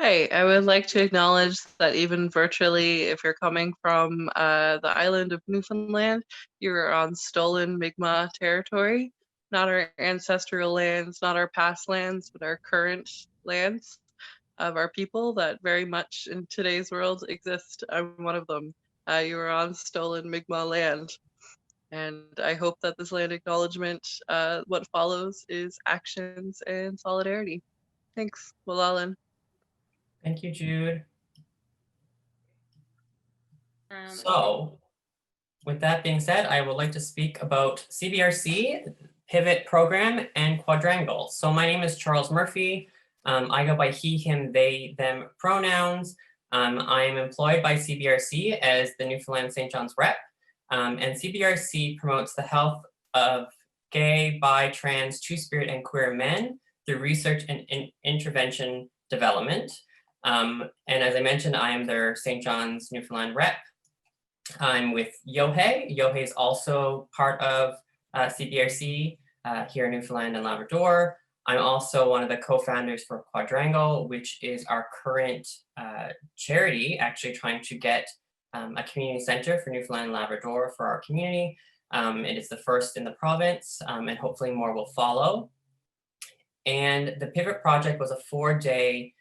Hi, I would like to acknowledge that even virtually, if you're coming from the island of Newfoundland, you're on stolen Mi'kmaq territory, not our ancestral lands, not our past lands, but our current lands of our people that very much in today's world exist. I'm one of them. You are on stolen Mi'kmaq land. And I hope that this land acknowledgement, what follows is actions and solidarity. Thanks, Walalin. Thank you, Jude. Okay. So, with that being said, I would like to speak about CBRC, Pivot Program, and Quadrangle. So my name is Charles Murphy. I go by he, him, they, them pronouns. I am employed by CBRC as the Newfoundland St. John's rep. And CBRC promotes the health of gay, bi, trans, two-spirit, and queer men through research and intervention development. And as I mentioned, I am their St. John's Newfoundland rep. I'm with Yohei. Yohei is also part of CBRC here in Newfoundland and Labrador. I'm also one of the co-founders for Quadrangle, which is our current charity, actually trying to get a community center for Newfoundland and Labrador for our community. It is the first in the province, and hopefully more will follow. And the Pivot Project was a 4-day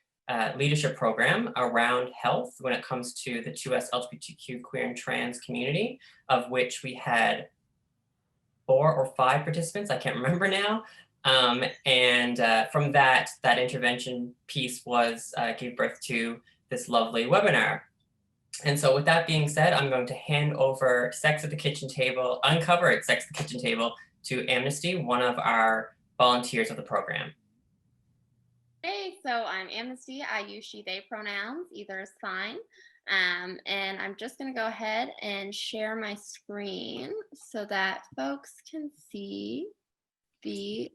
leadership program around health when it comes to the 2S LGBTQ queer and trans community, of which we had 4 or 5 participants, I can't remember now. And from that intervention piece was gave birth to this lovely webinar. And so with that being said, I'm going to hand over Sex at the Kitchen Table, Uncovered Sex at the Kitchen Table, to Amnesty, one of our volunteers of the program. Hey, so I'm Amnesty. I use she, they pronouns. Either is fine. And I'm just going to go ahead and share my screen so that folks can see the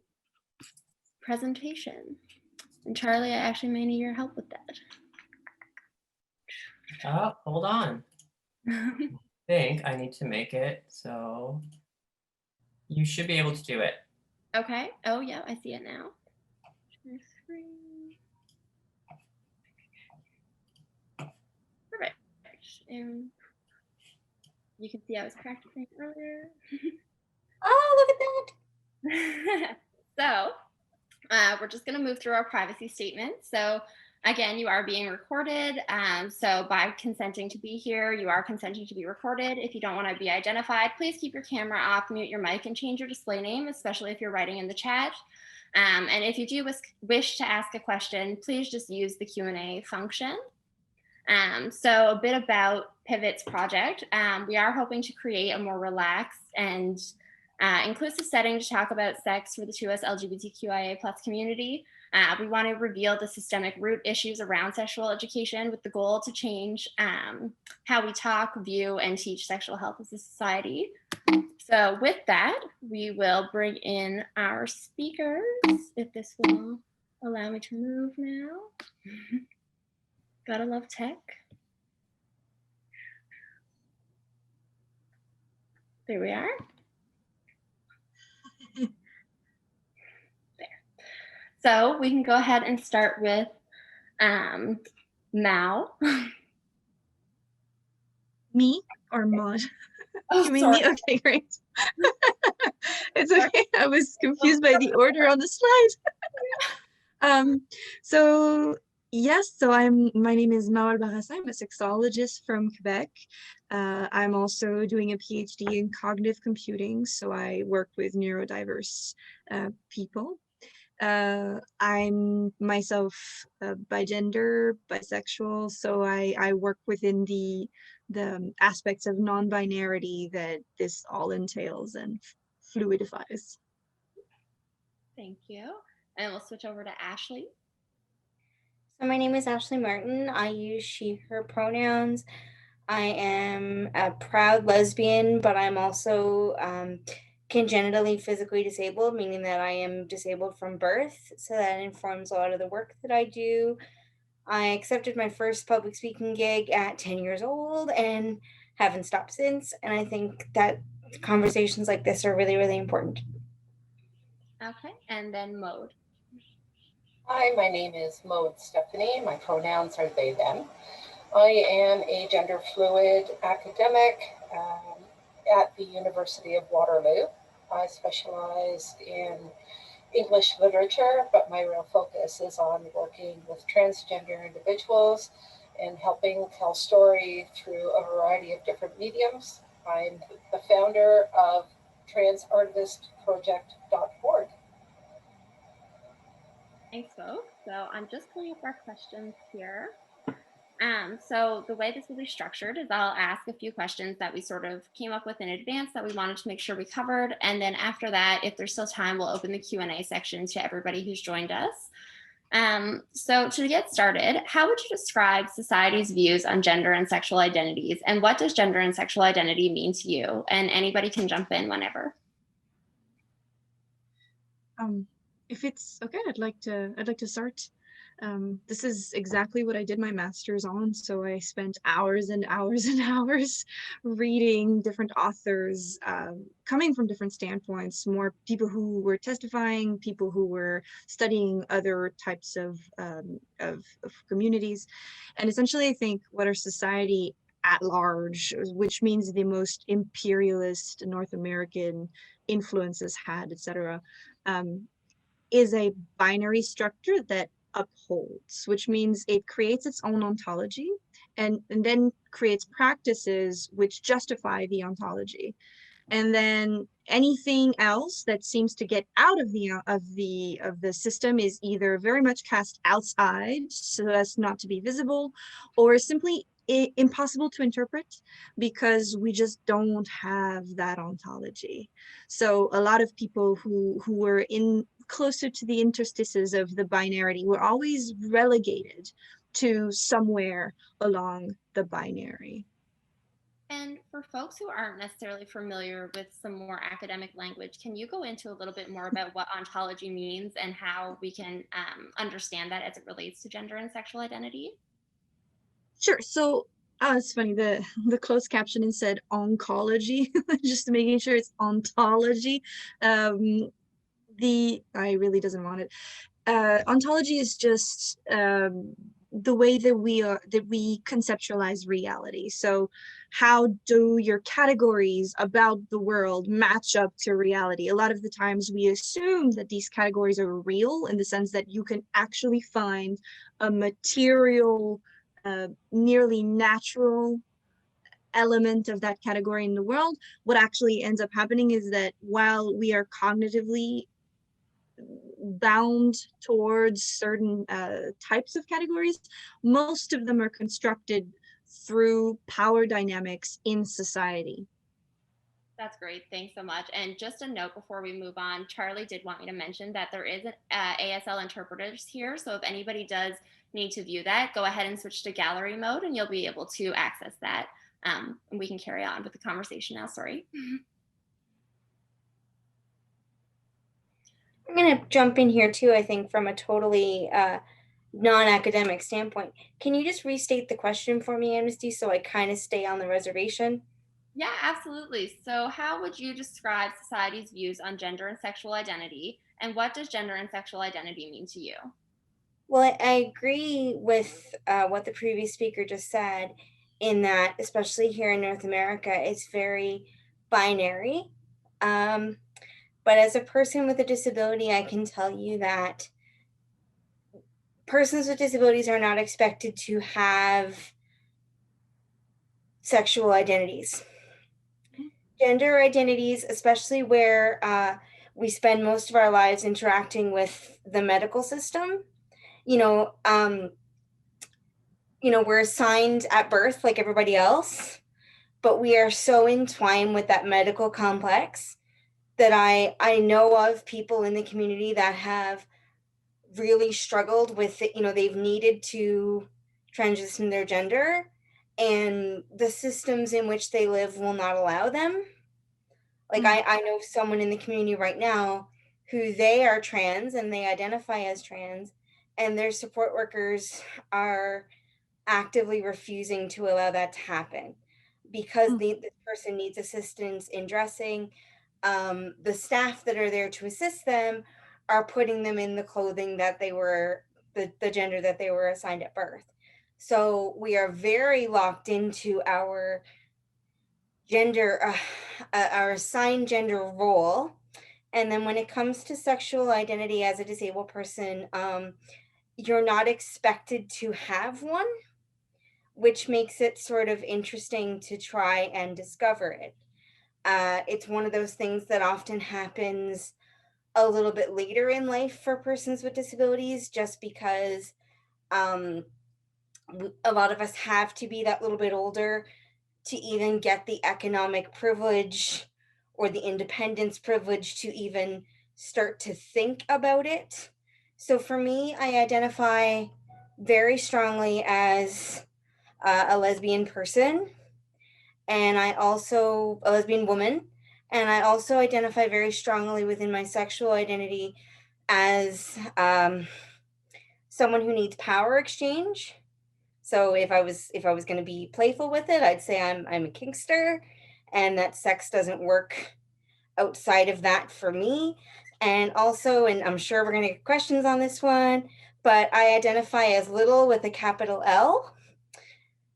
presentation. And Charlie, I actually may need your help with that. Oh, hold on. I think I need to make it so you should be able to do it. Okay. Oh, yeah, I see it now. Share screen. Perfect. And you can see I was practicing earlier. Oh, look at that. So we're just going to move through our privacy statement. So again, you are being recorded. So by consenting to be here, you are consenting to be recorded. If you don't want to be identified, please keep your camera off, mute your mic, and change your display name, especially if you're writing in the chat. And if you do wish to ask a question, please just use the Q&A function. So a bit about Pivot's project. We are hoping to create a more relaxed and inclusive setting to talk about sex for the 2S LGBTQIA+ community. We want to reveal the systemic root issues around sexual education with the goal to change how we talk, view, and teach sexual health as a society. So with that, we will bring in our speakers, if this will allow me to move now. Gotta love tech. There we are. There. So we can go ahead and start with Mao. Me or Maude? Oh, You mean sorry. me? Okay, great. It's okay. I was confused by the order on the slide. So yes, my name is Maude Albarracin. I'm a sexologist from Quebec. I'm also doing a PhD in cognitive computing, so I work with neurodiverse people. I'm myself bigender, bisexual, so I work within the aspects of non-binarity that this all entails and fluidifies. Thank you. And we'll switch over to Ashley. So my name is Ashley Martin. I use she, her pronouns. I am a proud lesbian, but I'm also congenitally physically disabled, meaning that I am disabled from birth. So that informs a lot of the work that I do. I accepted my first public speaking gig at 10 years old and haven't stopped since. And I think that conversations like this are really, really important. Okay, and then Maude. Hi, my name is Maude Stephany. My pronouns are they, them. I am a gender fluid academic at the University of Waterloo. I specialize in English literature, but my real focus is on working with transgender individuals and helping tell story through a variety of different mediums. I'm the founder of transartistproject.org. Thanks, folks. So I'm just pulling up our questions here. So the way this will be structured is I'll ask a few questions that we sort of came up with in advance that we wanted to make sure we covered. And then after that, if there's still time, we'll open the Q&A section to everybody who's joined us. So to get started, how would you describe society's views on gender and sexual identities? And what does gender and sexual identity mean to you? And anybody can jump in whenever. If it's okay, I'd like to start. This is exactly what I did my master's on. So I spent hours and hours and hours reading different authors, coming from different standpoints, more people who were testifying, people who were studying other types of communities. And essentially, I think what our society at large, which means the most imperialist North American influences had, etc., is a binary structure that upholds, which means it creates its own ontology and then creates practices which justify the ontology. And then anything else that seems to get out of the system is either very much cast outside so as not to be visible, or simply impossible to interpret because we just don't have that ontology. So a lot of people who were in closer to the interstices of the binarity were always relegated to somewhere along the binary. And for folks who aren't necessarily familiar with some more academic language, can you go into a little bit more about what ontology means and how we can understand that as it relates to gender and sexual identity? Sure. So it's funny, the closed captioning said oncology, just making sure it's ontology. I really doesn't want it. Ontology is just the way that we conceptualize reality. So how do your categories about the world match up to reality? A lot of the times we assume that these categories are real in the sense that you can actually find a material, nearly natural element of that category in the world. What actually ends up happening is that while we are cognitively bound towards certain types of categories, most of them are constructed through power dynamics in society. That's great. Thanks so much. And just a note before we move on, Charlie did want me to mention that there is an ASL interpreters here. So if anybody does need to view that, go ahead and switch to gallery mode and you'll be able to access that. And we can carry on with the conversation now. Sorry. I'm going to jump in here too, I think, from a totally non-academic standpoint. Can you just restate the question for me, Amnesty, so I kind of stay on the reservation? Yeah, absolutely. So how would you describe society's views on gender and sexual identity? And what does gender and sexual identity mean to you? Well, I agree with what the previous speaker just said, in that, especially here in North America, it's very binary. But as a person with a disability, I can tell you that persons with disabilities are not expected to have sexual identities. Gender identities, especially where we spend most of our lives interacting with the medical system, we're assigned at birth like everybody else, but we are so entwined with that medical complex that I know of people in the community that have really struggled with it. They've needed to transition their gender, and the systems in which they live will not allow them. Like I know someone in the community right now who they are trans and they identify as trans, and their support workers are actively refusing to allow that to happen because this person needs assistance in dressing. The staff that are there to assist them are putting them in the clothing that they were, the gender that they were assigned at birth. So we are very locked into our gender, our assigned gender role. And then when it comes to sexual identity as a disabled person, you're not expected to have one, which makes it sort of interesting to try and discover it. It's one of those things that often happens a little bit later in life for persons with disabilities, just because a lot of us have to be that little bit older to even get the economic privilege or the independence privilege to even start to think about it. So for me, I identify very strongly as a lesbian person, and I also a lesbian woman, and I also identify very strongly within my sexual identity as someone who needs power exchange. So if I was going to be playful with it, I'd say I'm a kinkster, and that sex doesn't work outside of that for me. And also, and I'm sure we're going to get questions on this one, but I identify as little with a capital L.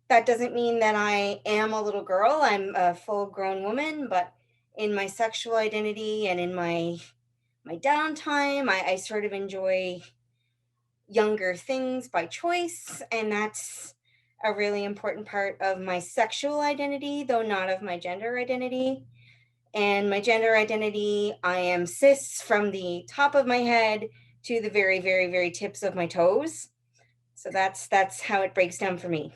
That doesn't mean that I am a little girl. I'm a full-grown woman, but in my sexual identity and in my downtime, I sort of enjoy younger things by choice, and that's a really important part of my sexual identity, though not of my gender identity. And my gender identity, I am cis from the top of my head to the very, very, very tips of my toes. So that's how it breaks down for me.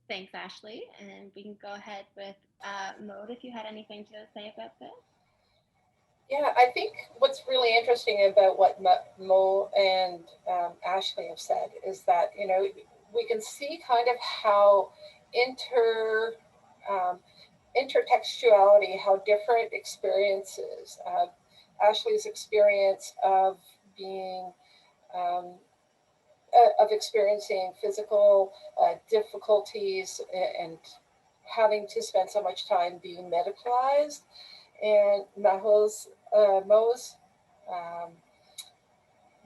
Thanks, Ashley. And we can go ahead with Maude, if you had anything to say about this. Yeah, I think what's really interesting about what Mo and Ashley have said is that, you know, we can see kind of how intertextuality, how different experiences, Ashley's experience of being, of experiencing physical difficulties and having to spend so much time being medicalized, and Mahault's Mo's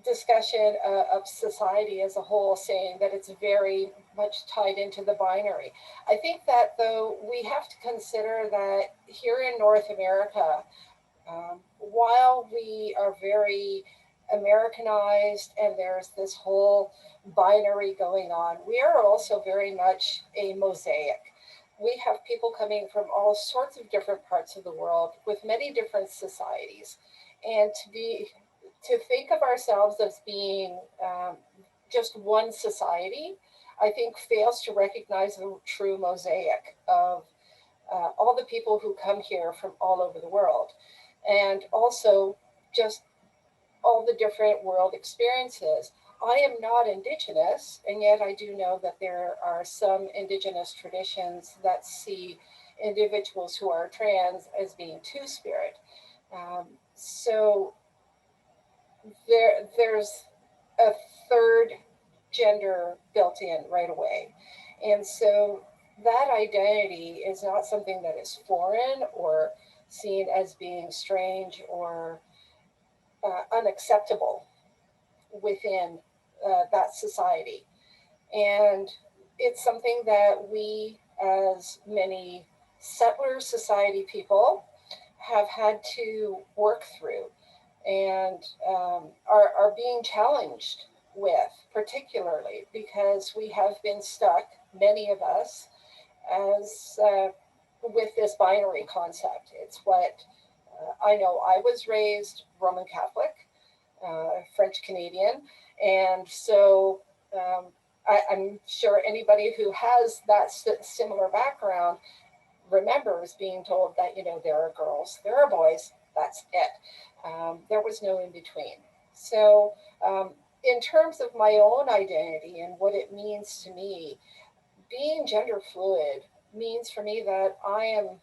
discussion of society as a whole, saying that it's very much tied into the binary. I think that, though, we have to consider that here in North America, while we are very Americanized and there's this whole binary going on, we are also very much a mosaic. We have people coming from all sorts of different parts of the world with many different societies. And to think of ourselves as being just one society, I think fails to recognize the true mosaic of all the people who come here from all over the world. And also just all the different world experiences. I am not Indigenous, and yet I do know that there are some Indigenous traditions that see individuals who are trans as being two-spirit. So there's a third gender built in right away. And so that identity is not something that is foreign or seen as being strange or unacceptable within that society. And it's something that we, as many settler society people, have had to work through and are being challenged with, particularly because we have been stuck, many of us, as with this binary concept. It's what I know. I was raised Roman Catholic, French Canadian, and so I'm sure anybody who has that similar background remembers being told that, you know, there are girls, there are boys, that's it. There was no in between. So in terms of my own identity and what it means to me, being gender fluid means for me that I'm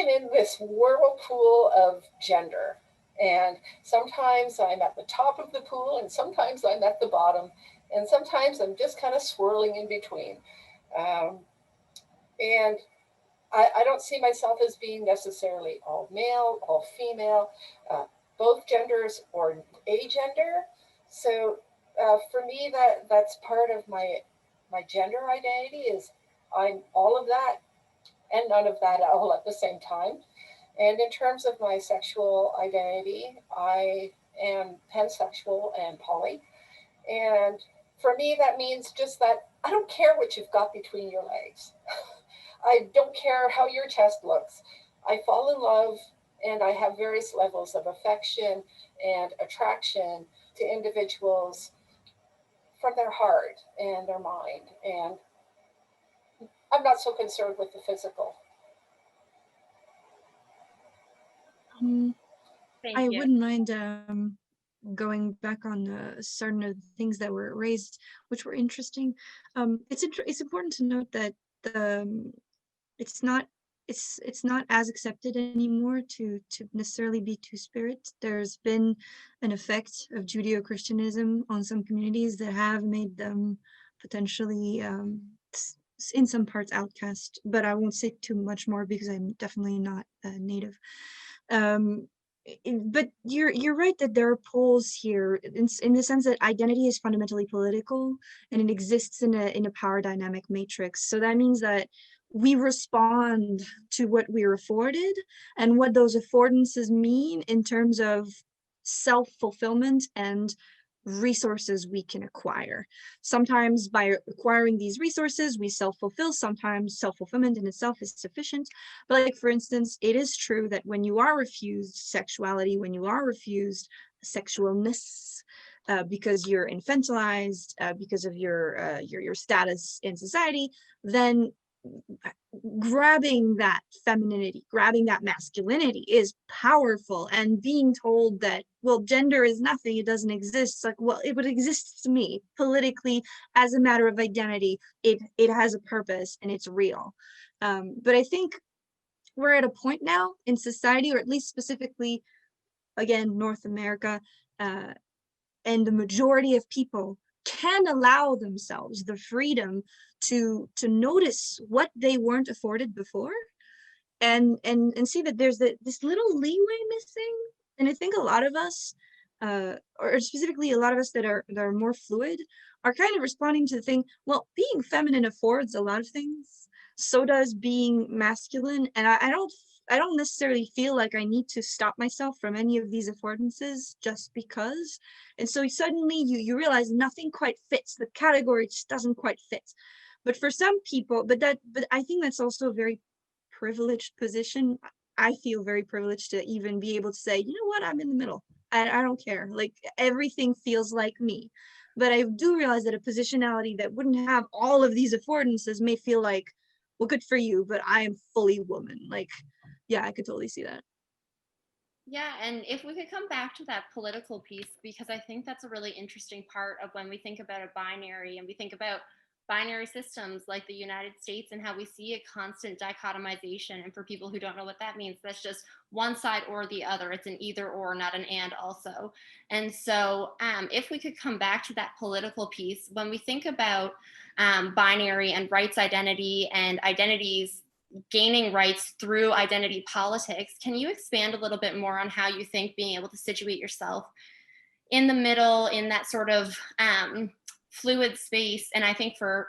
in this whirlpool of gender. And sometimes I'm at the top of the pool, and sometimes I'm at the bottom, and sometimes I'm just kind of swirling in between. And I don't see myself as being necessarily all male, all female, both genders or agender. So for me, that's part of my gender identity is I'm all of that and none of that all at the same time. And in terms of my sexual identity, I am pansexual and poly. And for me, that means just that I don't care what you've got between your legs. I don't care how your chest looks. I fall in love and I have various levels of affection and attraction to individuals from their heart and their mind. And I'm not so concerned with the physical. Thank I you. wouldn't mind going back on certain of the things that were raised, which were interesting. It's important to note that it's not as accepted anymore to necessarily be two-spirit. There's been an effect of Judeo-Christianism on some communities that have made them potentially in some parts outcast, but I won't say too much more because I'm definitely not native. But you're right that there are poles here in the sense that identity is fundamentally political and it exists in a power dynamic matrix. So that means that we respond to what we're afforded and what those affordances mean in terms of self-fulfillment and resources we can acquire. Sometimes by acquiring these resources, we self-fulfill. Sometimes self-fulfillment in itself is sufficient. But like, for instance, it is true that when you are refused sexuality, when you are refused sexualness, because you're infantilized, because of your status in society, then grabbing that femininity, grabbing that masculinity is powerful. And being told that, well, gender is nothing, it doesn't exist, it's like, well, it would exist to me politically as a matter of identity. It has a purpose and it's real. But I think we're at a point now in society, or at least specifically, again, North America, and the majority of people can allow themselves the freedom to notice what they weren't afforded before, and see that there's this little leeway missing. And I think a lot of us, or specifically a lot of us that are more fluid, are kind of responding to the thing, well, being feminine affords a lot of things, so does being masculine, and I don't necessarily feel like I need to stop myself from any of these affordances just because. And so suddenly you realize nothing quite fits, the category just doesn't quite fit. But for some people, but I think that's also a very privileged position. I feel very privileged to even be able to say, you know what, I'm in the middle. I don't care, like everything feels like me. But I do realize that a positionality that wouldn't have all of these affordances may feel like, well, good for you, but I am fully woman. Like, yeah, I could totally see that. Yeah, and if we could come back to that political piece, because I think that's a really interesting part of when we think about a binary and we think about binary systems like the United States and how we see a constant dichotomization. And for people who don't know what that means, that's just one side or the other. It's an either or, not an and also. And so if we could come back to that political piece, when we think about binary and rights identity and identities gaining rights through identity politics, can you expand a little bit more on how you think being able to situate yourself in the middle, in that sort of fluid space? And I think for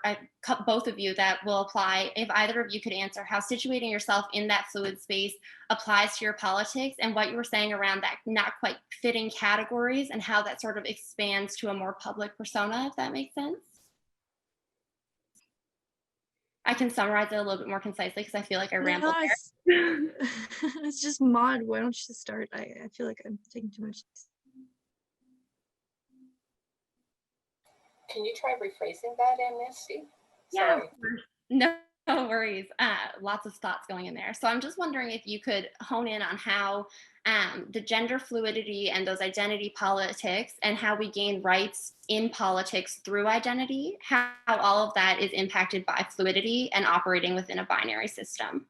both of you that will apply, if either of you could answer how situating yourself in that fluid space applies to your politics, and what you were saying around that not quite fitting categories and how that sort of expands to a more public persona, if that makes sense. I can summarize it a little bit more concisely because I feel like I rambled there. It's just Maude, why don't you start? I feel like I'm taking too much. Can you try rephrasing that, Amnesty? Yeah, Sorry. no worries. Lots of thoughts going in there. So I'm just wondering if you could hone in on how the gender fluidity and those identity politics and how we gain rights in politics through identity, how all of that is impacted by fluidity and operating within a binary system.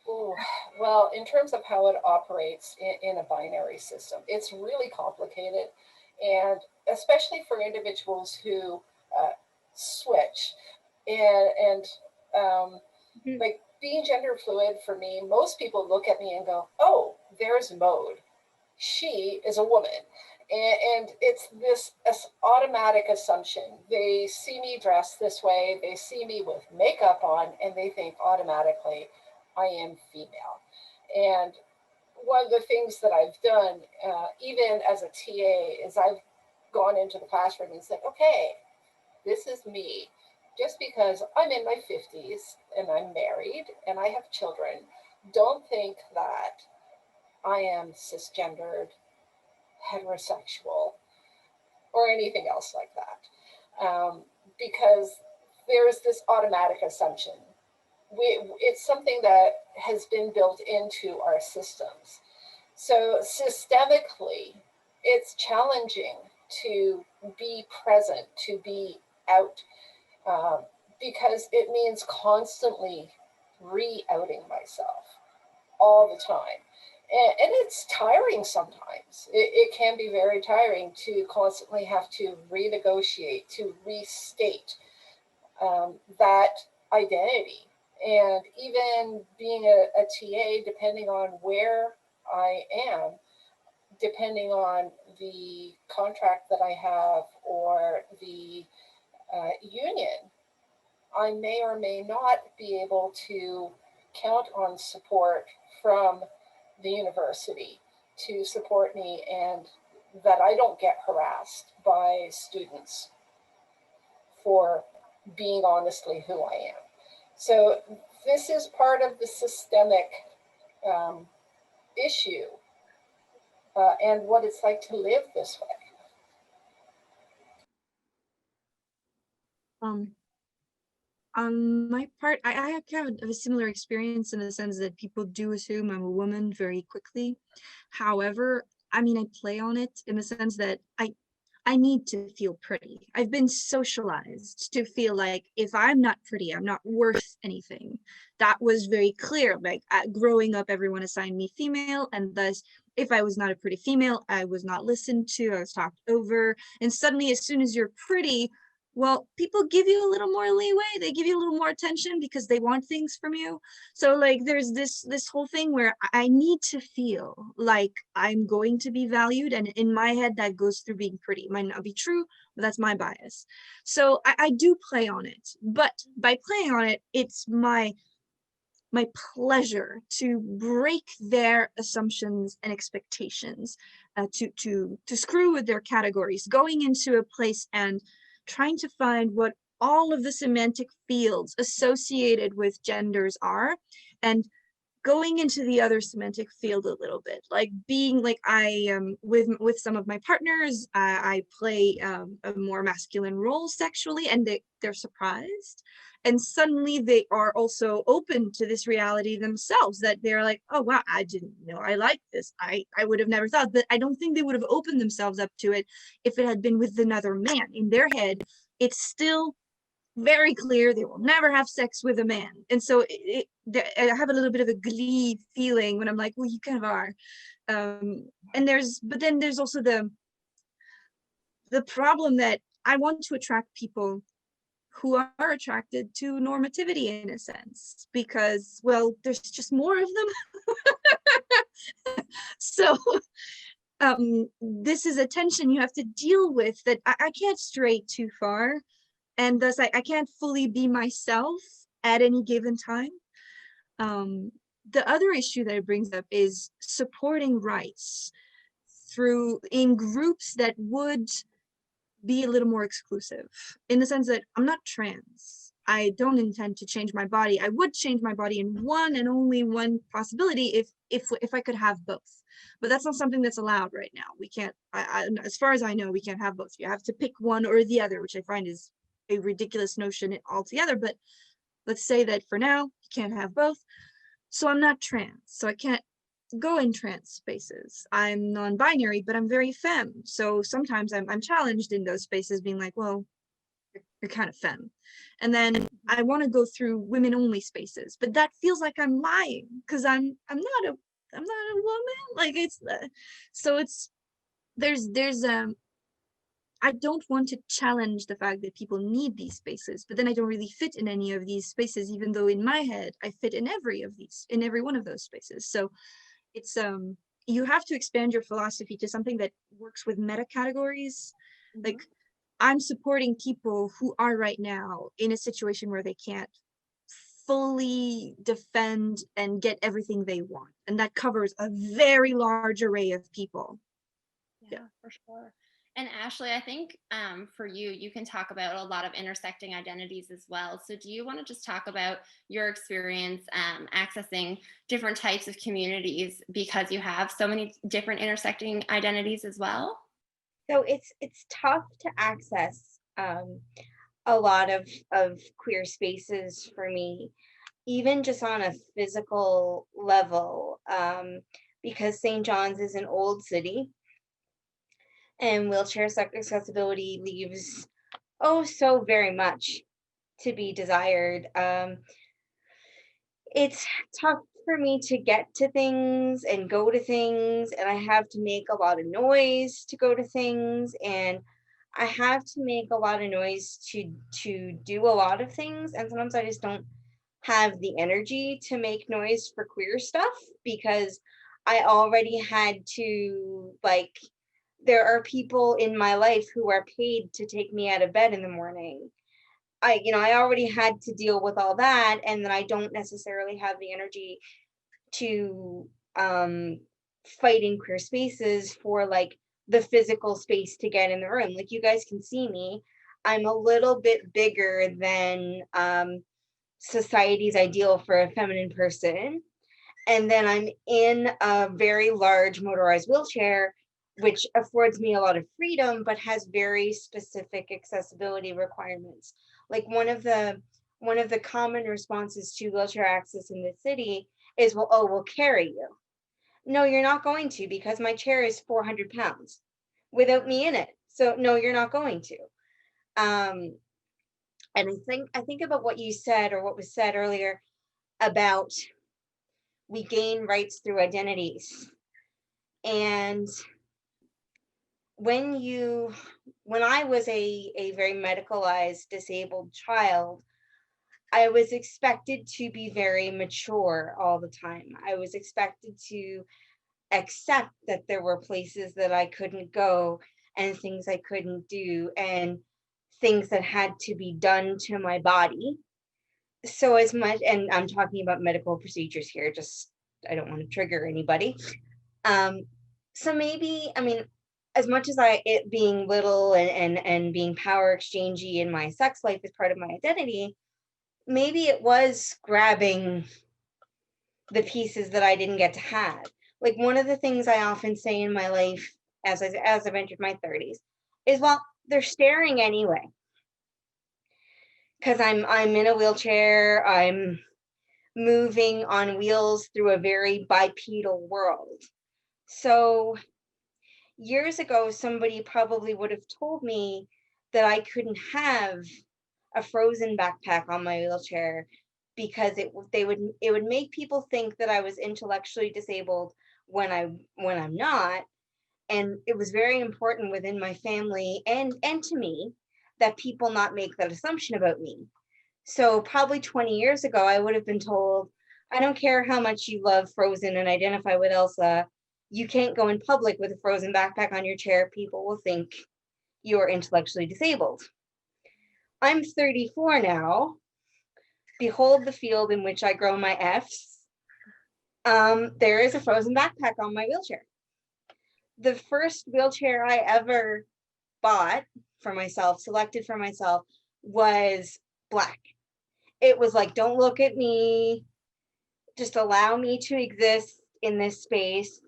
Ooh, well, in terms of how it operates in a binary system, it's really complicated. And especially for individuals who switch and like being gender fluid for me, most people look at me and go, oh, there's Maude. She is a woman. And it's this automatic assumption. They see me dressed this way, they see me with makeup on, and they think automatically I am female. And one of the things that I've done, even as a TA, is I've gone into the classroom and said, okay, this is me. Just because I'm in my 50s and I'm married and I have children, don't think that I am cisgendered, heterosexual, or anything else like that. Because there's this automatic assumption. It's something that has been built into our systems. So systemically, it's challenging to be present, to be out, because it means constantly re-outing myself all the time. And it's tiring sometimes. It can be very tiring to constantly have to renegotiate, to restate that identity. And even being a TA, depending on where I am, depending on the contract that I have or the union, I may or may not be able to count on support from the university to support me, and that I don't get harassed by students for being honestly who I am. So this is part of the systemic issue and what it's like to live this way. On my part, I have kind of a similar experience in the sense that people do assume I'm a woman very quickly. However, I mean, I play on it in the sense that I need to feel pretty. I've been socialized to feel like if I'm not pretty, I'm not worth anything. That was very clear. Like growing up, everyone assigned me female, and thus if I was not a pretty female, I was not listened to, I was talked over. And suddenly, as soon as you're pretty, well, people give you a little more leeway, they give you a little more attention because they want things from you. So like there's this whole thing where I need to feel like I'm going to be valued, and in my head that goes through being pretty. It might not be true, but that's my bias. So I do play on it, but by playing on it, it's my pleasure to break their assumptions and expectations, to screw with their categories, going into a place and trying to find what all of the semantic fields associated with genders are, and going into the other semantic field a little bit, like being like with some of my partners, I play a more masculine role sexually, and they're surprised, and suddenly they are also open to this reality themselves, that they're like, oh wow, I didn't know I like this. I would have never thought, but I don't think they would have opened themselves up to it if it had been with another man. In their head, it's still very clear they will never have sex with a man. And so I have a little bit of a glee feeling when I'm like, well, you kind of are. But then there's also the problem that I want to attract people who are attracted to normativity in a sense, because, well, there's just more of them. So this is a tension you have to deal with that I can't stray too far. And thus I can't fully be myself at any given time. The other issue that it brings up is supporting rights in groups that would be a little more exclusive, in the sense that I'm not trans. I don't intend to change my body. I would change my body in one and only one possibility if I could have both. But that's not something that's allowed right now. We can't, as far as I know, we can't have both. You have to pick one or the other, which I find is a ridiculous notion altogether. But let's say that for now, you can't have both. So I'm not trans, so I can't go in trans spaces. I'm non-binary, but I'm very femme. So sometimes I'm challenged in those spaces, being like, well, you're kind of femme. And then I want to go through women-only spaces, but that feels like I'm lying because I'm not a woman. Like it's so it's there's I don't want to challenge the fact that people need these spaces, but then I don't really fit in any of these spaces, even though in my head I fit in every one of those spaces. So it's you have to expand your philosophy to something that works with meta categories. Like, I'm supporting people who are right now in a situation where they can't fully defend and get everything they want, and that covers a very large array of people. Yeah, for sure. And Ashley, I think for you, you can talk about a lot of intersecting identities as well. So do you want to just talk about your experience accessing different types of communities, because you have so many different intersecting identities as well? So it's tough to access a lot of queer spaces for me, even just on a physical level, because St. John's is an old city, and wheelchair accessibility leaves so very much to be desired. It's tough for me to get to things and go to things, and I have to make a lot of noise to go to things, and I have to make a lot of noise to do a lot of things, and sometimes I just don't have the energy to make noise for queer stuff, because I already had to, like, there are people in my life who are paid to take me out of bed in the morning. I already had to deal with all that, and then I don't necessarily have the energy to fight in queer spaces for, like, the physical space to get in the room. Like, you guys can see me, I'm a little bit bigger than society's ideal for a feminine person, and then I'm in a very large motorized wheelchair, which affords me a lot of freedom, but has very specific accessibility requirements. Like, one of the common responses to wheelchair access in the city is, well, we'll carry you. No, you're not going to, because my chair is 400 pounds without me in it. So no, you're not going to. And I think about what you said, or what was said earlier, about we gain rights through identities. And when I was a very medicalized disabled child, I was expected to be very mature all the time. I was expected to accept that there were places that I couldn't go, and things I couldn't do, and things that had to be done to my body. So as much, and I'm talking about medical procedures here, just, I don't want to trigger anybody. So maybe, I mean, as much as it being little and being power exchangey in my sex life is part of my identity, maybe it was grabbing the pieces that I didn't get to have. Like, one of the things I often say in my life as I've entered my 30s is, well, they're staring anyway. Because I'm in a wheelchair, I'm moving on wheels through a very bipedal world. So years ago, somebody probably would have told me that I couldn't have a frozen backpack on my wheelchair, because it would make people think that I was intellectually disabled when I'm not. And it was very important within my family and to me that people not make that assumption about me. So probably 20 years ago, I would have been told, I don't care how much you love Frozen and identify with Elsa, you can't go in public with a frozen backpack on your chair. People will think you are intellectually disabled. I'm 34 now. Behold the field in which I grow my Fs. There is a frozen backpack on my wheelchair. The first wheelchair I ever bought for myself, selected for myself, was black. It was like, don't look at me, just allow me to exist in this space.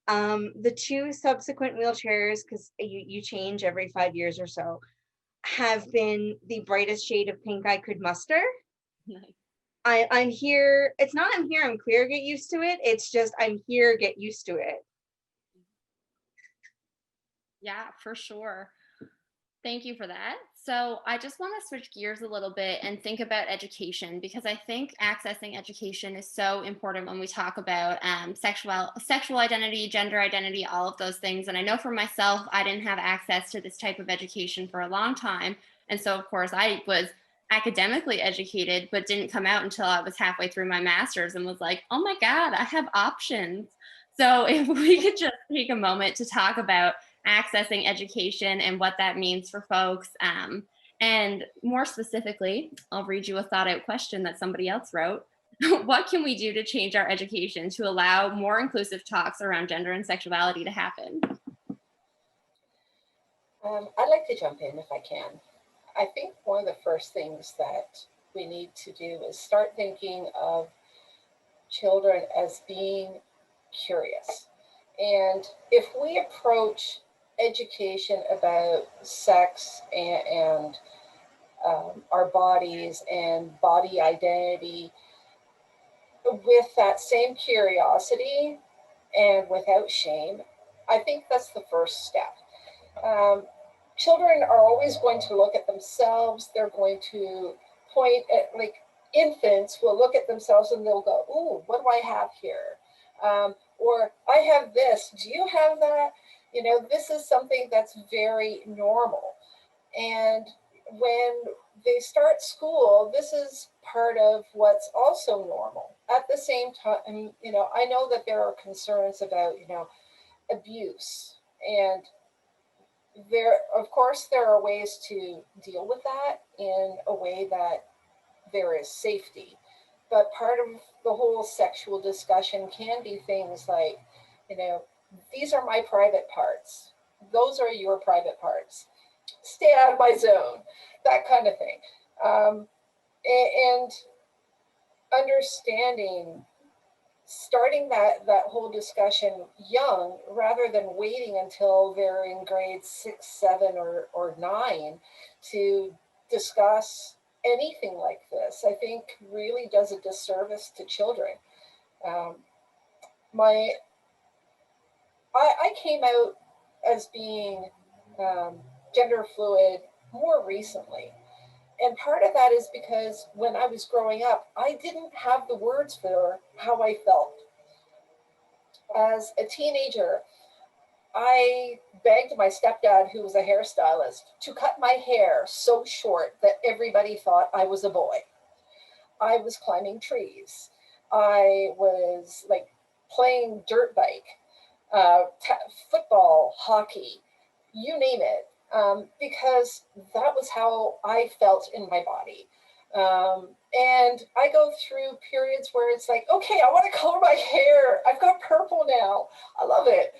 The two subsequent wheelchairs, because you change every 5 years or so, have been the brightest shade of pink I could muster. Nice. I'm here. It's not I'm here, I'm queer, get used to it. It's just I'm here, get used to it. Yeah, for sure. Thank you for that. So I just want to switch gears a little bit and think about education, because I think accessing education is so important when we talk about sexual identity, gender identity, all of those things. And I know for myself, I didn't have access to this type of education for a long time. And so, of course, I was academically educated, but didn't come out until I was halfway through my master's and was like, oh my God, I have options. So if we could just take a moment to talk about accessing education and what that means for folks. And more specifically, I'll read you a thought out question that somebody else wrote. What can we do to change our education to allow more inclusive talks around gender and sexuality to happen? I'd like to jump in if I can. I think one of the first things that we need to do is start thinking of children as being curious. And if we approach education about sex and our bodies and body identity with that same curiosity and without shame, I think that's the first step. Children are always going to look at themselves. They're going to point at, like, infants will look at themselves and they'll go, ooh, what do I have here? Or I have this, do you have that? You know, this is something that's very normal. And when they start school, this is part of what's also normal. At the same time, you know, I know that there are concerns about, you know, abuse. And there, of course, there are ways to deal with that in a way that there is safety. But part of the whole sexual discussion can be things like, you know, these are my private parts. Those are your private parts. Stay out of my zone, that kind of thing. And understanding, starting that whole discussion young, rather than waiting until they're in grades 6, 7, or 9 to discuss anything like this, I think really does a disservice to children. I came out as being gender fluid more recently. And part of that is because when I was growing up, I didn't have the words for how I felt. As a teenager, I begged my stepdad, who was a hairstylist, to cut my hair so short that everybody thought I was a boy. I was climbing trees. I was like playing dirt bike, football, hockey, you name it, because that was how I felt in my body. And I go through periods where it's like, okay, I want to color my hair. I've got purple now. I love it.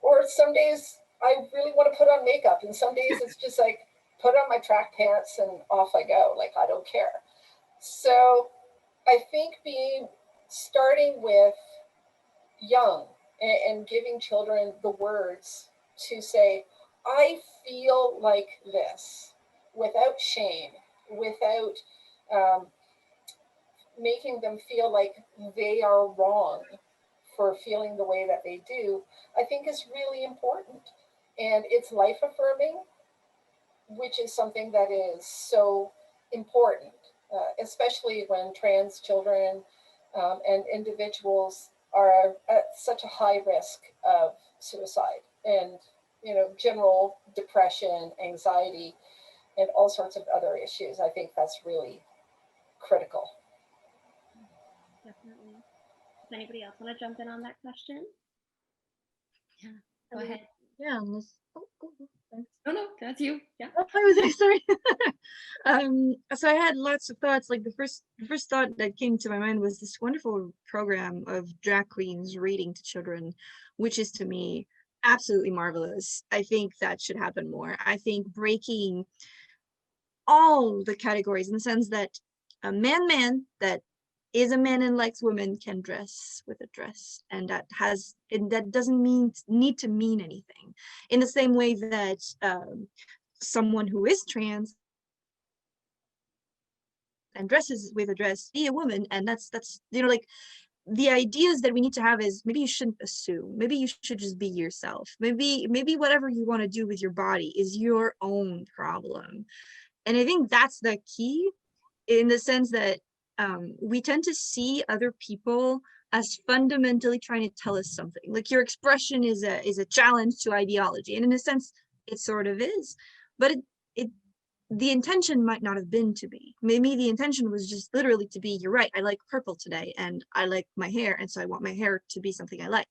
Or some days I really want to put on makeup, and some days it's just like, put on my track pants and off I go. Like, I don't care. So I think starting with young and giving children the words to say, I feel like this, without shame, without making them feel like they are wrong for feeling the way that they do, I think is really important. And it's life affirming, which is something that is so important, especially when trans children and individuals are at such a high risk of suicide and, you know, general depression, anxiety, and all sorts of other issues. I think that's really critical. Definitely. Does anybody else want to jump in on that question? Yeah, go ahead. Yeah, unless, thanks. Oh, no, that's you. Yeah. Oh, I was sorry. So I had lots of thoughts. Like the first thought that came to my mind was this wonderful program of drag queens reading to children, which is to me absolutely marvelous. I think that should happen more. I think breaking all the categories in the sense that a man that is a man and likes women can dress with a dress, and that doesn't need to mean anything. In the same way that someone who is trans and dresses with a dress, be a woman, and that's you know, like, the ideas that we need to have is maybe you shouldn't assume, maybe you should just be yourself, maybe whatever you want to do with your body is your own problem. And I think that's the key, in the sense that we tend to see other people as fundamentally trying to tell us something. Like your expression is a challenge to ideology, and in a sense it sort of is, but the intention might not have been to be. Maybe the intention was just literally to be, you're right, I like purple today and I like my hair, and so I want my hair to be something I like.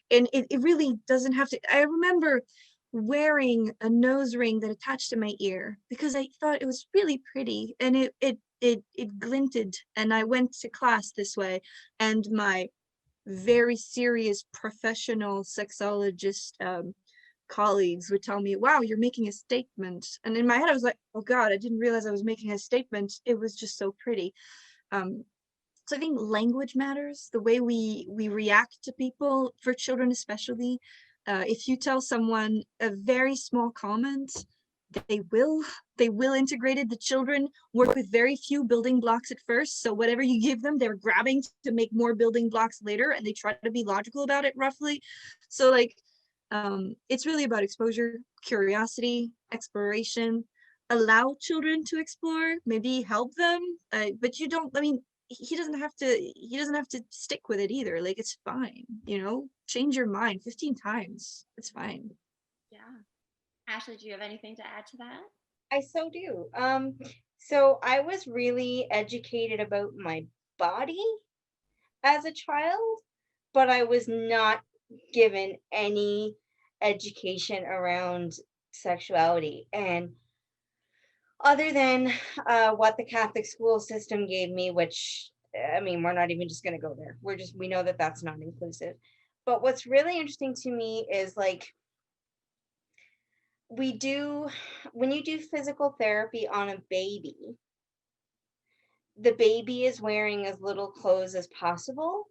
And it really doesn't have to. I remember wearing a nose ring that attached to my ear because I thought it was really pretty, and it glinted, and I went to class this way, and my very serious professional sexologist colleagues would tell me, wow, you're making a statement. And in my head I was like, oh god, I didn't realize I was making a statement, it was just so pretty. So I think language matters, the way we react to people, for children especially. If you tell someone a very small comment, they will integrate it. The children work with very few building blocks at first, so whatever you give them, they're grabbing to make more building blocks later, and they try to be logical about it roughly. So like it's really about exposure, curiosity, exploration. Allow children to explore, maybe help them, but you don't, I mean, he doesn't have to stick with it either. Like, it's fine, change your mind 15 times, it's fine. Yeah. Ashley, do you have anything to add to that? I so do. So I was really educated about my body as a child, but I was not given any education around sexuality. And other than what the Catholic school system gave me, which, I mean, we're not even just going to go there. We know that that's not inclusive. But what's really interesting to me is like, when you do physical therapy on a baby, the baby is wearing as little clothes as possible,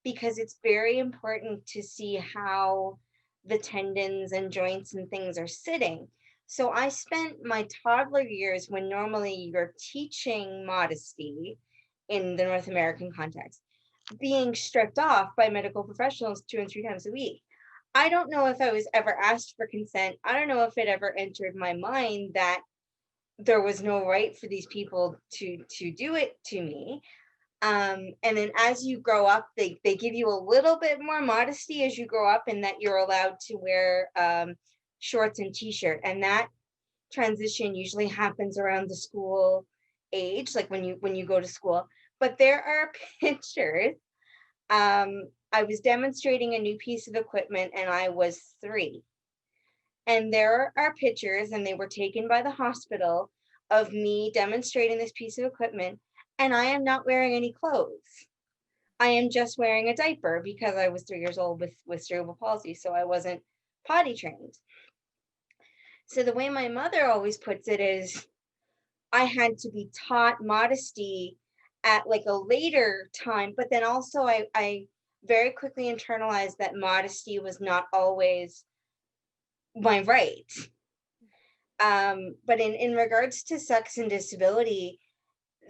because it's very important to see how the tendons and joints and things are sitting. So I spent my toddler years, when normally you're teaching modesty in the North American context, being stripped off by medical professionals 2 and 3 times a week. I don't know if I was ever asked for consent. I don't know if it ever entered my mind that there was no right for these people to do it to me. And then as you grow up, they give you a little bit more modesty as you grow up, in that you're allowed to wear shorts and t-shirt. And that transition usually happens around the school age, like when you go to school. But there are pictures. I was demonstrating a new piece of equipment and I was 3. And there are pictures, and they were taken by the hospital, of me demonstrating this piece of equipment, and I am not wearing any clothes. I am just wearing a diaper, because I was 3 years old with cerebral palsy, so I wasn't potty trained. So the way my mother always puts it is, I had to be taught modesty at like a later time, but then also I very quickly internalized that modesty was not always my right. But in regards to sex and disability,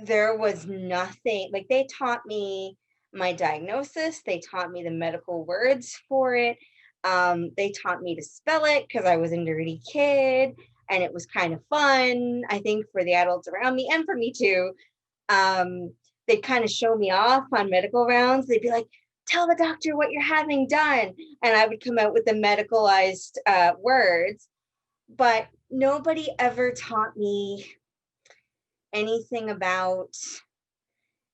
there was nothing. Like, they taught me my diagnosis, they taught me the medical words for it, they taught me to spell it because I was a nerdy kid, and it was kind of fun, I think, for the adults around me and for me too. They'd kind of show me off on medical rounds. They'd be like, tell the doctor what you're having done, and I would come out with the medicalized words. But nobody ever taught me anything about,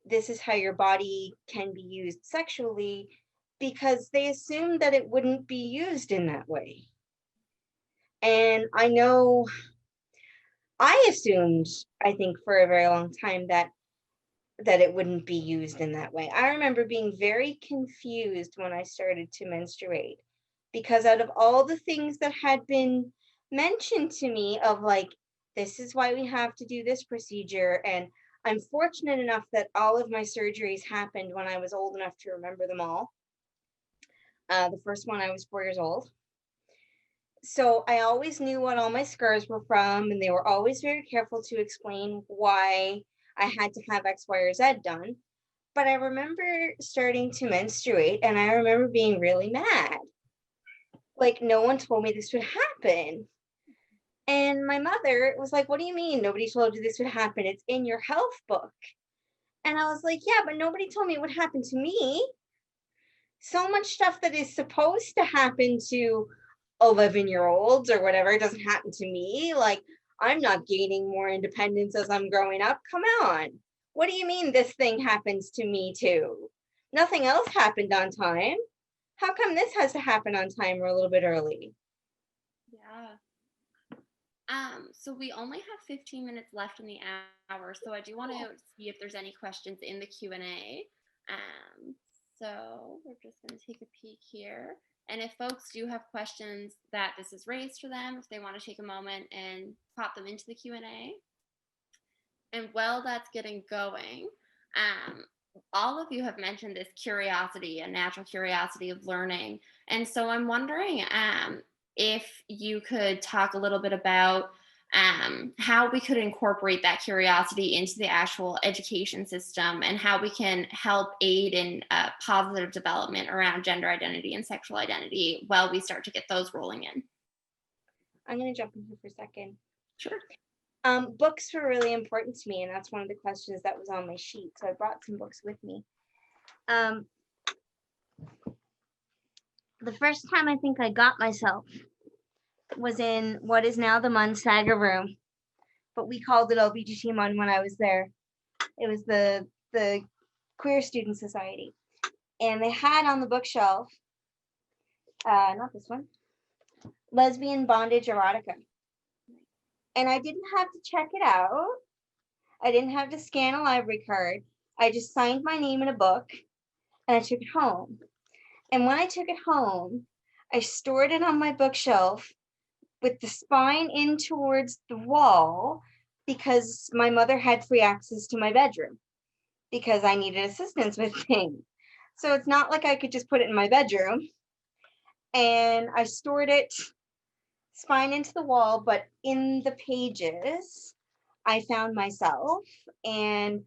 this is how your body can be used sexually, because they assumed that it wouldn't be used in that way. And I know I assumed, I think, for a very long time that it wouldn't be used in that way. I remember being very confused when I started to menstruate, because out of all the things that had been mentioned to me, of like, this is why we have to do this procedure, and I'm fortunate enough that all of my surgeries happened when I was old enough to remember them all. The first one, I was 4 years old. So I always knew what all my scars were from, and they were always very careful to explain why I had to have X, Y, or Z done. But I remember starting to menstruate and I remember being really mad. Like, no one told me this would happen. And my mother was like, what do you mean nobody told you this would happen? It's in your health book. And I was like, yeah, but nobody told me it would happen to me. So much stuff that is supposed to happen to 11-year-olds or whatever doesn't happen to me. Like, I'm not gaining more independence as I'm growing up. Come on. What do you mean this thing happens to me too? Nothing else happened on time. How come this has to happen on time or a little bit early? Yeah. So we only have 15 minutes left in the hour, so I do want to see if there's any questions in the Q&A. So we're just going to take a peek here. And if folks do have questions that this is raised for them, if they want to take a moment and pop them into the Q&A. And while that's getting going, all of you have mentioned this curiosity, a natural curiosity of learning. And so I'm wondering if you could talk a little bit about how we could incorporate that curiosity into the actual education system and how we can help aid in positive development around gender identity and sexual identity while we start to get those rolling in. I'm going to jump in here for a second. Sure. Books were really important to me, and that's one of the questions that was on my sheet. So I brought some books with me. The first time I think I got myself was in what is now the Munsaga room, but we called it LBGT Mun when I was there. It was the Queer Student Society, and they had on the bookshelf, not this one, Lesbian Bondage Erotica. And I didn't have to check it out. I didn't have to scan a library card. I just signed my name in a book and I took it home. And when I took it home, I stored it on my bookshelf with the spine in towards the wall because my mother had free access to my bedroom because I needed assistance with things. So it's not like I could just put it in my bedroom. And I stored it spine into the wall, but in the pages, I found myself, and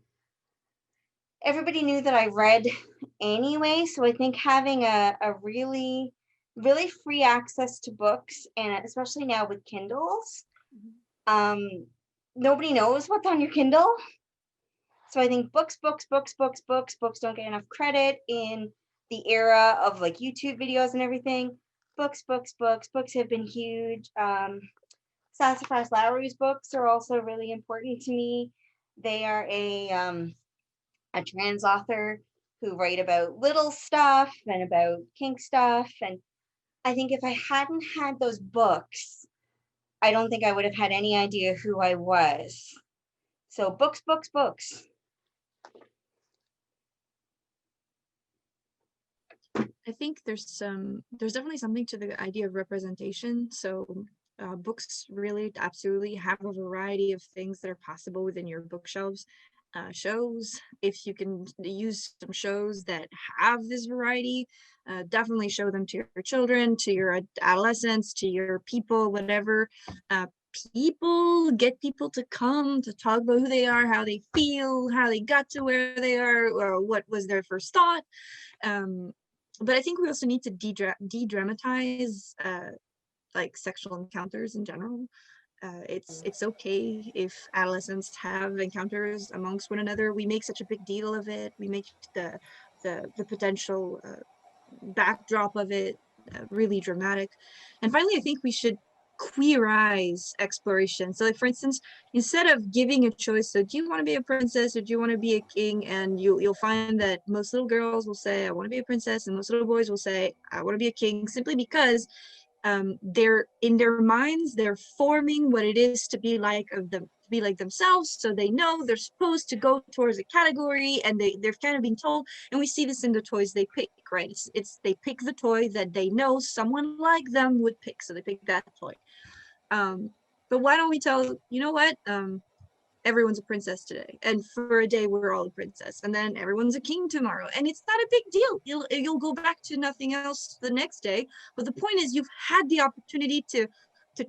everybody knew that I read anyway. So I think having a really, really free access to books, and especially now with Kindles, nobody knows what's on your Kindle. So I think books don't get enough credit in the era of like YouTube videos and everything. Books have been huge. Sassafras Lowry's books are also really important to me. They are a trans author who write about little stuff and about kink stuff. And I think if I hadn't had those books, I don't think I would have had any idea who I was. So books. I think there's definitely something to the idea of representation. So books really absolutely have a variety of things that are possible within your bookshelves. Shows, if you can use some shows that have this variety, definitely show them to your children, to your adolescents, to your people, whatever. Get people to come to talk about who they are, how they feel, how they got to where they are, or what was their first thought. But I think we also need to de-dramatize like sexual encounters in general. It's okay if adolescents have encounters amongst one another. We make such a big deal of it. We make the potential backdrop of it really dramatic. And finally, I think we should queerize exploration. So like, for instance, instead of giving a choice, so do you want to be a princess or do you want to be a king? And you'll find that most little girls will say, I want to be a princess, and most little boys will say, I want to be a king, simply because they're in their minds, they're forming what it is to be like themselves. So they know they're supposed to go towards a category, and they're kind of being told. And we see this in the toys they pick, right? It's they pick the toy that they know someone like them would pick, so they pick that toy. But why don't we tell, you know what, everyone's a princess today, and for a day we're all a princess, and then everyone's a king tomorrow, and it's not a big deal. You'll go back to nothing else the next day. But the point is, you've had the opportunity to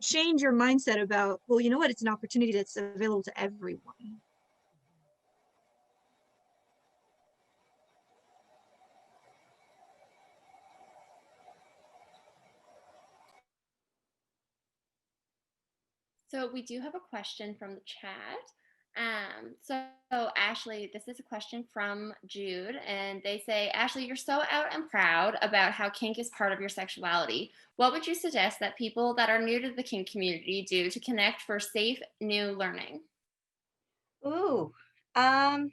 change your mindset about, well, you know what, it's an opportunity that's available to everyone. So we do have a question from the chat. So Ashley, this is a question from Jude, and they say, Ashley, you're so out and proud about how kink is part of your sexuality. What would you suggest that people that are new to the kink community do to connect for safe new learning? Ooh, I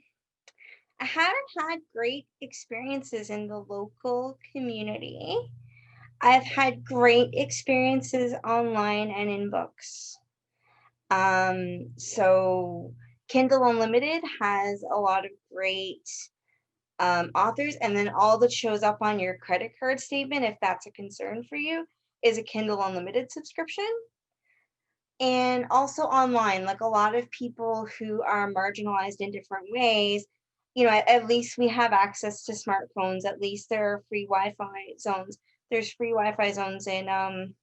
haven't had great experiences in the local community. I've had great experiences online and in books. So Kindle Unlimited has a lot of great authors, and then all that shows up on your credit card statement, if that's a concern for you, is a Kindle Unlimited subscription. And also online, like a lot of people who are marginalized in different ways, you know, at least we have access to smartphones. At least there are free Wi-Fi zones. There's free Wi-Fi zones in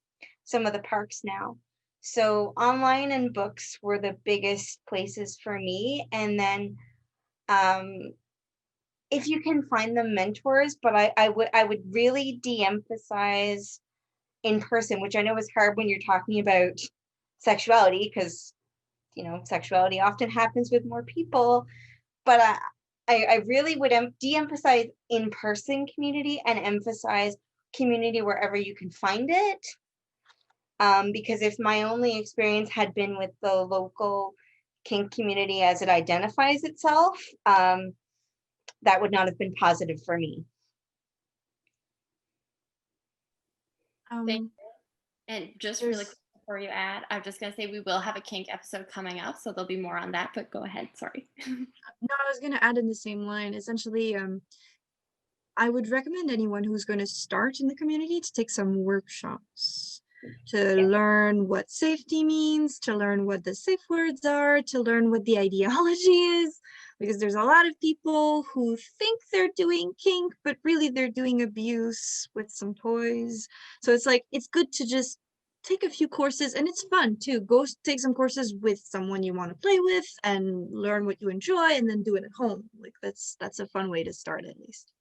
some of the parks now. So online and books were the biggest places for me. And then if you can find them, mentors, but I would really de-emphasize in person, which I know is hard when you're talking about sexuality, because you know sexuality often happens with more people, but I really would de-emphasize in-person community and emphasize community wherever you can find it, because if my only experience had been with the local kink community as it identifies itself, that would not have been positive for me. Thank you. And just really quick before you add, I'm just going to say we will have a kink episode coming up, so there'll be more on that, but go ahead, sorry. No, I was going to add in the same line. Essentially, I would recommend anyone who's going to start in the community to take some workshops to learn what safety means, to learn what the safe words are, to learn what the ideology is, because there's a lot of people who think they're doing kink, but really they're doing abuse with some toys. So it's like, it's good to just take a few courses, and it's fun too. Go take some courses with someone you want to play with and learn what you enjoy, and then do it at home. Like that's a fun way to start, at least.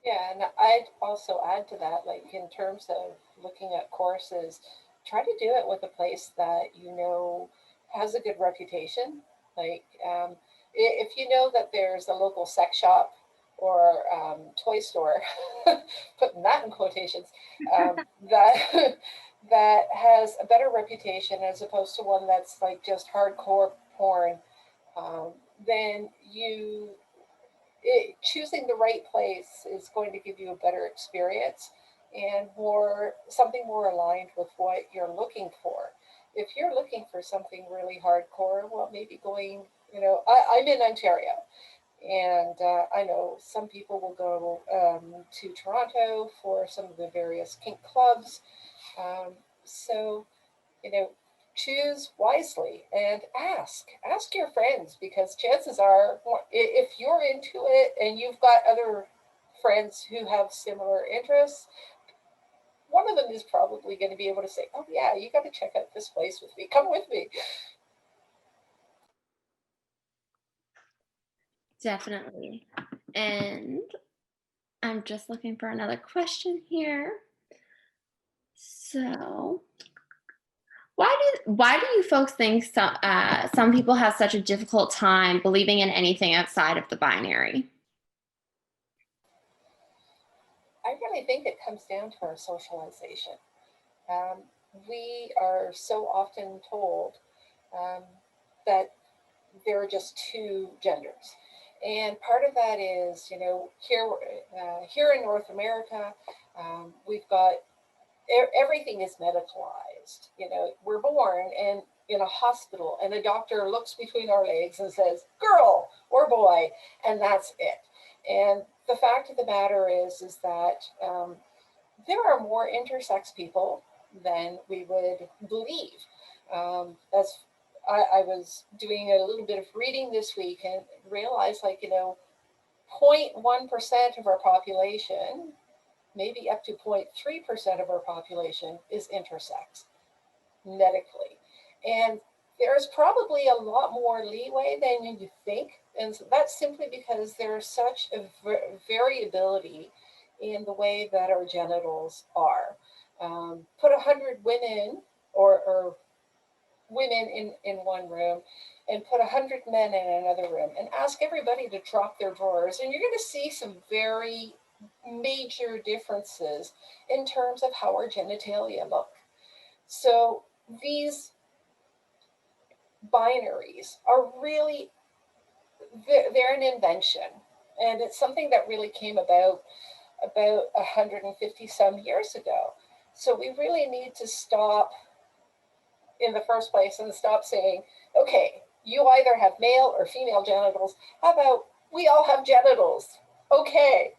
Yeah, and I'd also add to that, like in terms of looking at courses, try to do it with a place that you know has a good reputation. Like if you know that there's a local sex shop or toy store, putting that in quotations, that that has a better reputation as opposed to one that's like just hardcore porn, then choosing the right place is going to give you a better experience and something more aligned with what you're looking for. If you're looking for something really hardcore, well, maybe going, I'm in Ontario, and I know some people will go to Toronto for some of the various kink clubs. So, choose wisely and ask your friends, because chances are if you're into it and you've got other friends who have similar interests, one of them is probably going to be able to say, oh yeah, you got to check out this place with me, come with me. Definitely. And I'm just looking for another question here. So why do you folks think some people have such a difficult time believing in anything outside of the binary? I really think it comes down to our socialization. We are so often told that there are just two genders. And part of that is, here in North America, we've got everything is medicalized. We're born and in a hospital, and a doctor looks between our legs and says, girl or boy, and that's it. And the fact of the matter is that there are more intersex people than we would believe. As I was doing a little bit of reading this week and realized, 0.1% of our population, maybe up to 0.3% of our population is intersex medically. And there's probably a lot more leeway than you think. And that's simply because there's such a variability in the way that our genitals are. Put 100 women or women in one room and put 100 men in another room and ask everybody to drop their drawers, and you're going to see some very major differences in terms of how our genitalia look. So these binaries are really, they're an invention, and it's something that really came about 150 some years ago. So we really need to stop in the first place and stop saying, okay, you either have male or female genitals. How about we all have genitals? Okay.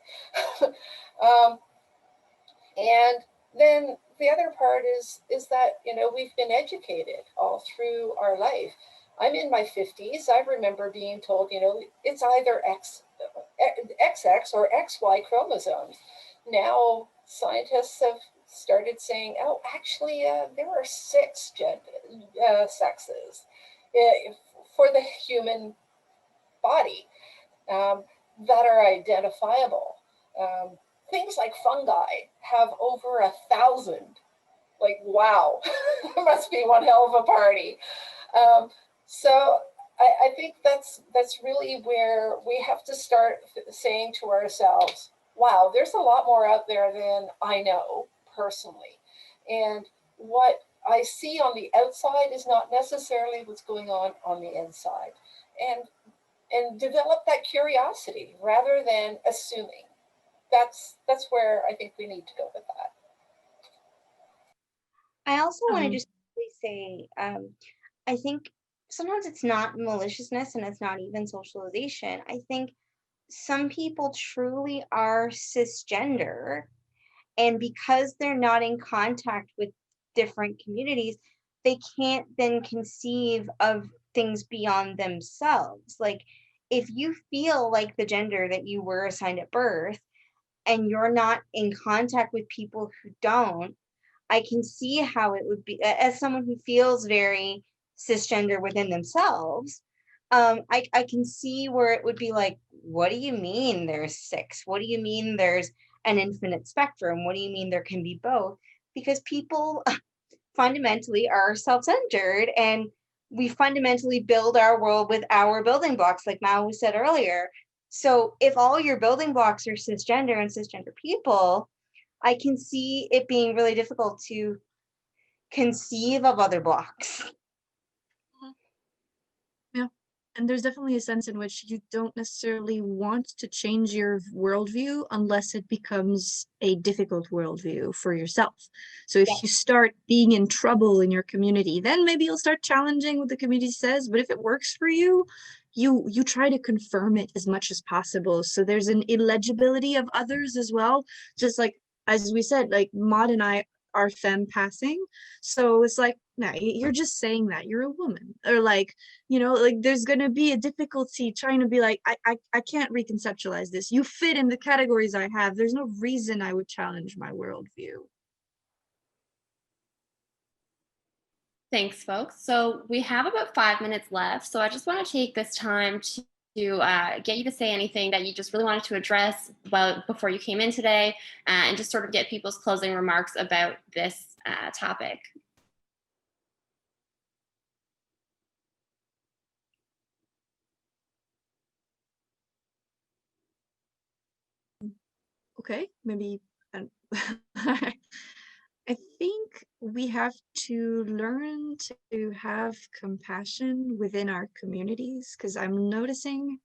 And then the other part is that, you know, we've been educated all through our life. I'm in my 50s. I remember being told, you know, it's either XX or XY chromosomes. Now scientists have started saying, oh, actually, there are 6 sexes for the human body that are identifiable. Things like fungi have over 1,000. Like, wow, it must be one hell of a party. So I think that's really where we have to start saying to ourselves, wow, there's a lot more out there than I know personally. And what I see on the outside is not necessarily what's going on the inside. And develop that curiosity rather than assuming. That's where I think we need to go with that. I also want to just say, I think sometimes it's not maliciousness and it's not even socialization. I think some people truly are cisgender, and because they're not in contact with different communities, they can't then conceive of things beyond themselves. Like, if you feel like the gender that you were assigned at birth and you're not in contact with people who don't, I can see how it would be, as someone who feels very cisgender within themselves, I can see where it would be like, what do you mean there's 6? What do you mean there's an infinite spectrum? What do you mean there can be both? Because people fundamentally are self-centered, and we fundamentally build our world with our building blocks, like Maude said earlier. So if all your building blocks are cisgender and cisgender people, I can see it being really difficult to conceive of other blocks. Yeah, and there's definitely a sense in which you don't necessarily want to change your worldview unless it becomes a difficult worldview for yourself. So if you start being in trouble in your community, then maybe you'll start challenging what the community says. But if it works for you, you try to confirm it as much as possible. So there's an illegibility of others as well. Just like, as we said, like Maude and I are femme passing. So it's like, no, you're just saying that you're a woman, or like, you know, like there's going to be a difficulty trying to be like, I can't reconceptualize this. You fit in the categories I have. There's no reason I would challenge my worldview. Thanks, folks. So we have about 5 minutes left. So I just want to take this time to get you to say anything that you just really wanted to address before you came in today, and just sort of get people's closing remarks about this topic. Okay, maybe I think we have to learn to have compassion within our communities, because I'm noticing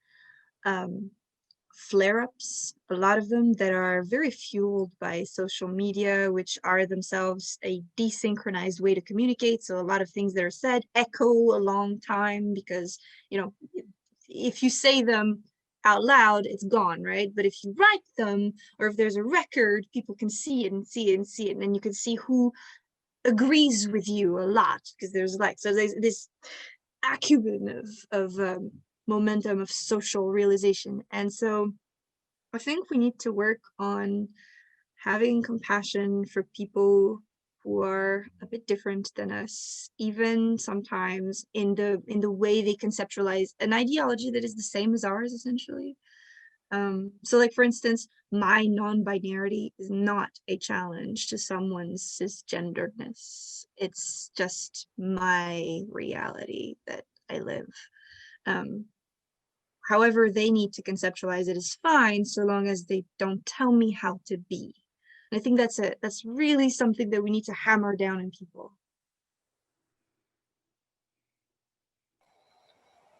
flare-ups, a lot of them that are very fueled by social media, which are themselves a desynchronized way to communicate. So a lot of things that are said echo a long time because, you know, if you say them out loud, it's gone, right? But if you write them, or if there's a record, people can see it and see it and see it, and then you can see who agrees with you a lot, because there's like, so there's this acumen of momentum of social realization. And so I think we need to work on having compassion for people who are a bit different than us, even sometimes in the way they conceptualize an ideology that is the same as ours, essentially. So like, for instance, my non-binarity is not a challenge to someone's cisgenderedness. It's just my reality that I live. However they need to conceptualize it is fine, so long as they don't tell me how to be. And I think that's really something that we need to hammer down in people.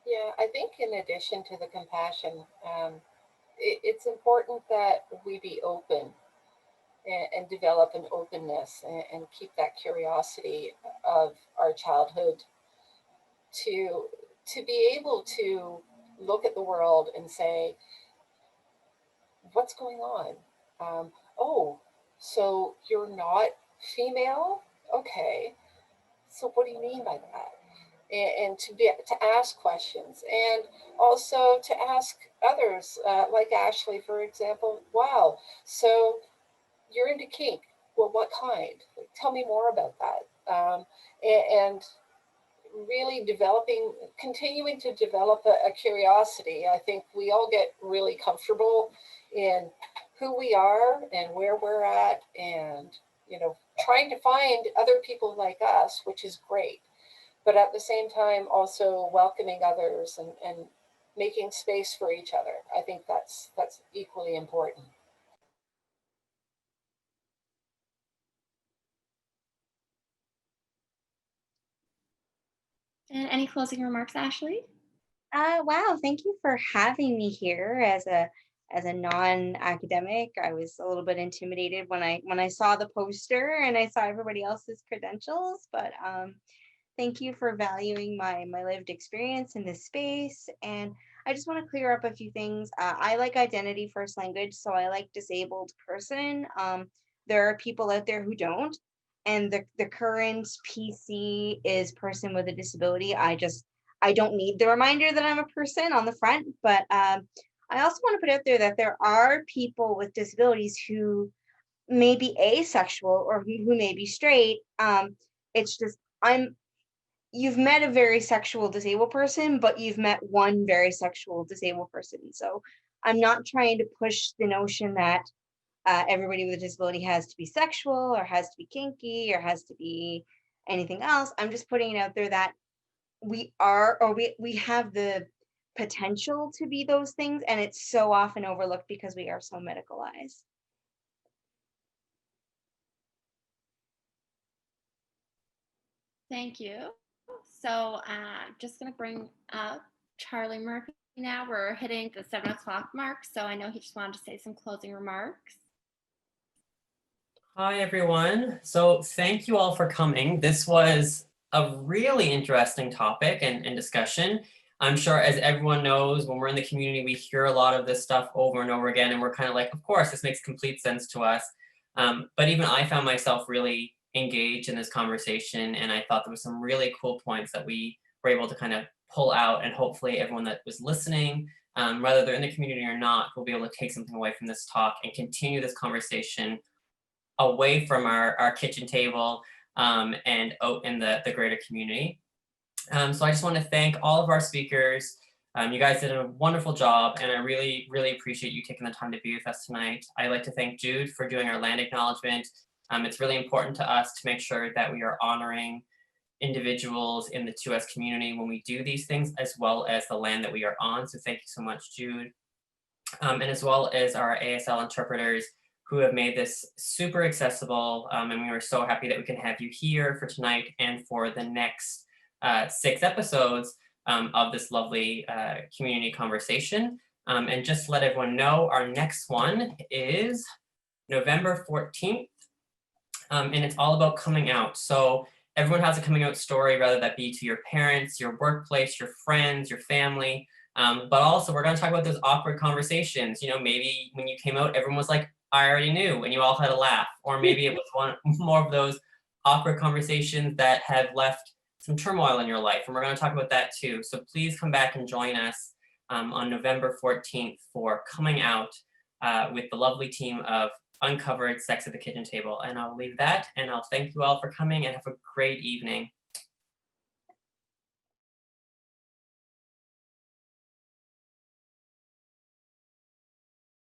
Yeah, I think in addition to the compassion, it's important that we be open and develop an openness and keep that curiosity of our childhood to be able to look at the world and say, what's going on? Oh, so you're not female? Okay. So what do you mean by that? And to ask questions, and also to ask others, like Ashley, for example. Wow, so you're into kink. Well, what kind? Like, tell me more about that. And really continuing to develop a curiosity. I think we all get really comfortable in who we are and where we're at, and trying to find other people like us, which is great. But at the same time, also welcoming others and making space for each other. I think that's equally important. And any closing remarks, Ashley? Wow, thank you for having me here as a non-academic. I was a little bit intimidated when I saw the poster and I saw everybody else's credentials, but thank you for valuing my lived experience in this space. And I just want to clear up a few things. I like identity first language, so I like disabled person. There are people out there who don't, and the current PC is person with a disability. I don't need the reminder that I'm a person on the front, but I also want to put out there that there are people with disabilities who may be asexual or who may be straight. It's just you've met a very sexual disabled person, but you've met one very sexual disabled person. So I'm not trying to push the notion that everybody with a disability has to be sexual or has to be kinky or has to be anything else. I'm just putting it out there that we have the potential to be those things, and it's so often overlooked because we are so medicalized. Thank you. So just going to bring up Charlie Murphy now. We're hitting the 7 o'clock mark, so I know he just wanted to say some closing remarks. Hi, everyone. So thank you all for coming. This was a really interesting topic and discussion. I'm sure, as everyone knows, when we're in the community, we hear a lot of this stuff over and over again, and we're kind of like, of course, this makes complete sense to us. But even I found myself really engaged in this conversation, and I thought there was some really cool points that we were able to kind of pull out, and hopefully everyone that was listening, whether they're in the community or not, will be able to take something away from this talk and continue this conversation away from our kitchen table and out in the greater community. So I just want to thank all of our speakers. You guys did a wonderful job, and I really, really appreciate you taking the time to be with us tonight. I'd like to thank Jude for doing our land acknowledgement. It's really important to us to make sure that we are honoring individuals in the 2S community when we do these things, as well as the land that we are on. So thank you so much, Jude. And as well as our ASL interpreters, who have made this super accessible. And we are so happy that we can have you here for tonight and for the next 6 episodes of this lovely community conversation. And just to let everyone know, our next one is November 14th. And it's all about coming out. So everyone has a coming out story, whether that be to your parents, your workplace, your friends, your family. But also we're going to talk about those awkward conversations. Maybe when you came out, everyone was like, I already knew, and you all had a laugh. Or maybe it was more of those awkward conversations that have left some turmoil in your life. And we're going to talk about that too. So please come back and join us on November 14th for Coming Out with the lovely team of Uncovered Sex at the Kitchen Table. And I'll leave that, and I'll thank you all for coming, and have a great evening.